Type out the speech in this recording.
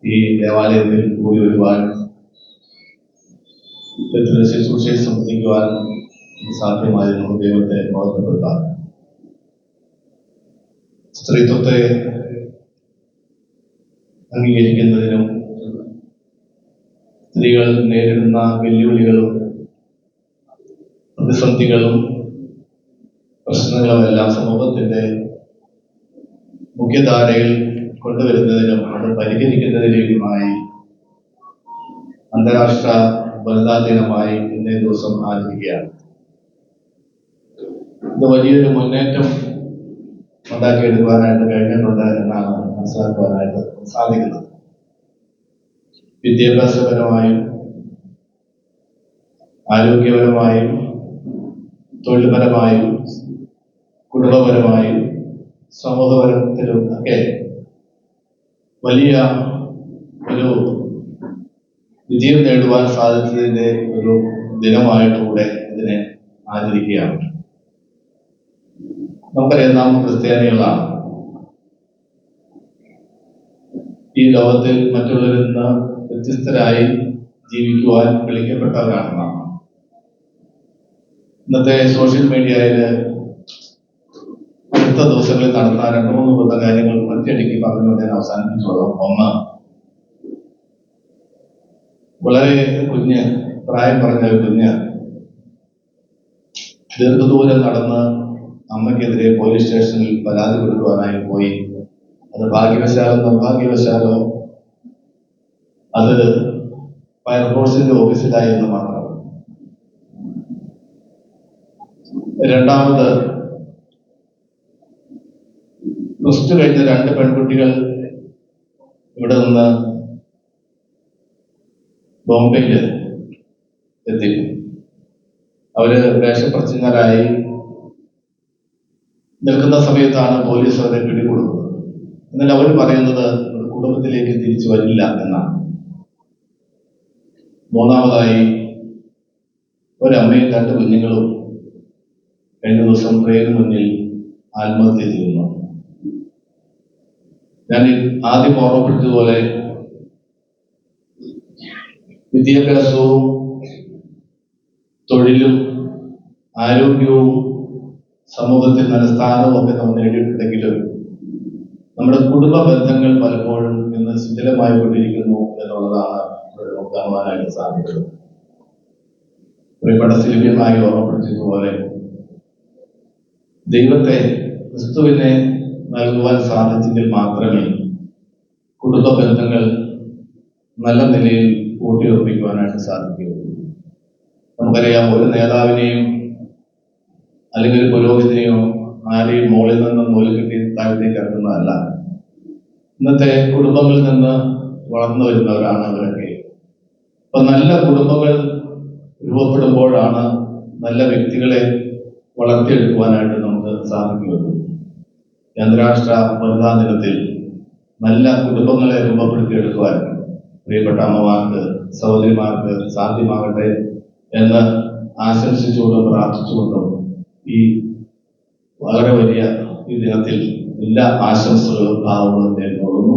ഈ ദേവാലയത്തിൽ കൂടി വരുവാൻ ശുശ്രൂഷയെ സംബന്ധിക്കുവാൻ സാധ്യമായിരുന്നു. ദൈവത്തെ ബോധപ്പെടുത്താൻ സ്ത്രീത്വത്തെ അംഗീകരിക്കുന്നതിനും സ്ത്രീകൾ നേരിടുന്ന വെല്ലുവിളികളും പ്രതിസന്ധികളും പ്രശ്നങ്ങളുമെല്ലാം സമൂഹത്തിന്റെ മുഖ്യധാരയിൽ കൊണ്ടുവരുന്നതിനും അത് പരിഹരിക്കുന്നതിലേക്കുമായി അന്താരാഷ്ട്ര വനിതാ ദിനമായി ഇന്നേ ദിവസം ആചരിക്കുകയാണ്. ഇത് വലിയൊരു മുന്നേറ്റം ഉണ്ടാക്കിയെടുക്കുവാനായിട്ട് കഴിഞ്ഞിട്ടുണ്ട് എന്നാണ് മനസ്സിലാക്കുവാനായിട്ട് സാധിക്കുന്നത്. വിദ്യാഭ്യാസപരമായും ആരോഗ്യപരമായും തൊഴിൽപരമായും കുടുംബപരമായും സമൂഹപരത്തിലും ഒക്കെ വലിയ ഒരു വിജയം നേടുവാൻ സാധിച്ചതിന്റെ ഒരു ദിനമായിട്ടുകൂടെ ഇതിനെ ആചരിക്കുകയാണ്. നമുക്കറിയാം, നാം ക്രിസ്ത്യാനികളാണ്. ഈ ലോകത്തിൽ മറ്റുള്ളവരിൽ നിന്ന് വ്യത്യസ്തരായി ജീവിക്കുവാൻ വിളിക്കപ്പെട്ടവരാണ് നാം. ഇന്നത്തെ സോഷ്യൽ മീഡിയയിൽ അടുത്ത ദിവസങ്ങളിൽ നടന്ന 2-3 കാര്യങ്ങൾ ഒറ്റയടിക്ക് പറഞ്ഞുകൊണ്ട് ഞാൻ അവസാനിപ്പിച്ചോളാം. ഒന്ന്, വളരെ കുഞ്ഞ് പ്രായം പറഞ്ഞ ഒരു കുഞ്ഞ് ദീർഘദൂരം നടന്ന് അമ്മയ്ക്കെതിരെ പോലീസ് സ്റ്റേഷനിൽ പരാതി കൊടുക്കുവാനായി പോയി. അത് ഭാഗ്യവശാലോ നിർഭാഗ്യവശാലോ അത് ഫയർഫോഴ്സിന്റെ ഓഫീസിലായി എന്ന് മാത്രം. രണ്ടാമത്, +2 കഴിഞ്ഞ 2 പെൺകുട്ടികൾ ഇവിടെ നിന്ന് ബോംബെയിൽ എത്തി. അവര് വേഷപ്രച്ഛന്നരായി നിൽക്കുന്ന സമയത്താണ് പോലീസ് അവരെ പിടികൂടുന്നത്. എന്നാൽ അവർ പറയുന്നത് കുടുംബത്തിലേക്ക് തിരിച്ചു വരില്ല എന്നാണ്. മൂന്നാമതായി, ഒരമ്മയും 2 കുഞ്ഞുങ്ങളും കഴിഞ്ഞ ദിവസം ട്രെയിന് മുന്നിൽ ആത്മഹത്യ ചെയ്യുന്നു. ഞാൻ ആദ്യം ഓർമ്മപ്പെടുത്തിയതുപോലെ വിദ്യാഭ്യാസവും തൊഴിലും ആരോഗ്യവും സമൂഹത്തിൽ നല്ല സ്ഥാനവും ഒക്കെ നമ്മൾ നേടിയിട്ടുണ്ടെങ്കിലും നമ്മുടെ കുടുംബ ബന്ധങ്ങൾ പലപ്പോഴും ഇന്ന് ശിഥിലമായി കൊണ്ടിരിക്കുന്നു എന്നുള്ളതാണ് നമുക്ക് കാണുവാനായിട്ട് സാധിക്കുന്നത്. പ്രിയപ്പെട്ട സിൽവ്യമായി ഓർമ്മപ്പെടുത്തിയതുപോലെ ദൈവത്തെ, ക്രിസ്തുവിനെ നൽകുവാൻ സാധിച്ചെങ്കിൽ മാത്രമേ കുടുംബ ബന്ധങ്ങൾ നല്ല നിലയിൽ ഊട്ടിയുറപ്പിക്കുവാനായിട്ട് സാധിക്കുകയുള്ളൂ. നമുക്കറിയാം, ഒരു നേതാവിനെയും അല്ലെങ്കിൽ ഒരു പുരോഹിതനെയോ ആരെയും മുകളിൽ നിന്ന് നൂല് കിട്ടി താഴത്തേക്ക് ഇറക്കുന്നതല്ല. ഇന്നത്തെ കുടുംബങ്ങളിൽ നിന്ന് വളർന്നു വരുന്നവരാണ് അവരൊക്കെ. അപ്പൊ നല്ല കുടുംബങ്ങൾ രൂപപ്പെടുമ്പോഴാണ് നല്ല വ്യക്തികളെ വളർത്തിയെടുക്കുവാനായിട്ട് നമുക്ക് സാധിക്കുന്നത്. അന്താരാഷ്ട്ര വനിതാ ദിനത്തിൽ നല്ല കുടുംബങ്ങളെ രൂപപ്പെടുത്തിയെടുക്കുവാൻ പ്രിയപ്പെട്ട അമ്മമാർക്ക്, സഹോദരിമാർക്ക് സാധ്യമാകട്ടെ എന്ന് ആശംസിച്ചുകൊണ്ടും പ്രാർത്ഥിച്ചുകൊണ്ടും ഈ വളരെ വലിയ ഈ ദിനത്തിൽ എല്ലാ ആശംസകളും ഭാവങ്ങളും നേരിടുന്നു.